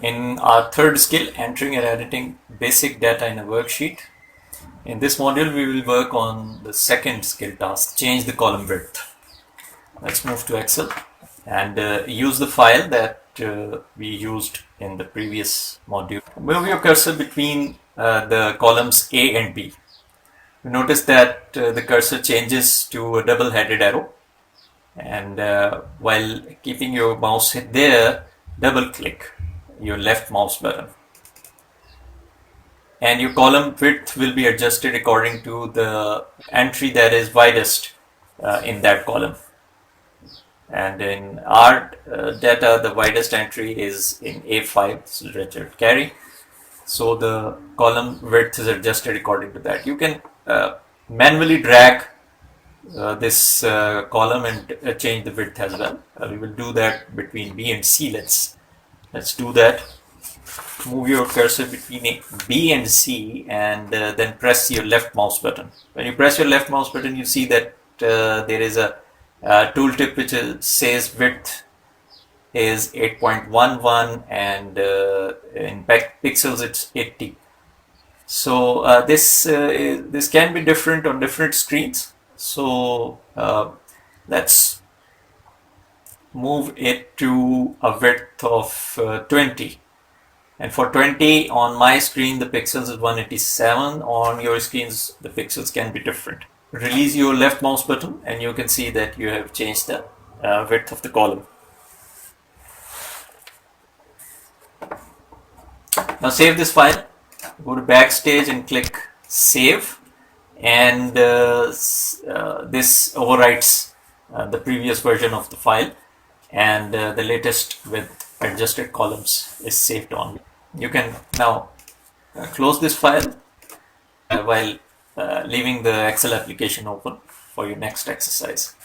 In our third skill, entering and editing basic data in a worksheet. In this module, we will work on the second skill task, change the column width. Let's move to Excel and use the file that we used in the previous module. Move your cursor between the columns A and B. You notice that the cursor changes to a double-headed arrow, and while keeping your mouse there, double click your left mouse button, and your column width will be adjusted according to the entry that is widest in that column. And in our data, the widest entry is in A5, so Richard Carey. So the column width is adjusted according to that. You can manually drag this column and change the width as well. We will do that between B and C. Let's do that. Move your cursor between B and C, and then press your left mouse button. When you press your left mouse button, you see that there is a tooltip which says width is 8.11 and in pixels it's 80. So this can be different on different screens. So let's move it to a width of 20. And for 20 on my screen the pixels is 187. On your screens the pixels can be different. Release your left mouse button and you can see that you have changed the width of the column. Now save this file, go to Backstage and click Save, and this overwrites the previous version of the file, and the latest with adjusted columns is saved on. You can now close this file while leaving the Excel application open for your next exercise.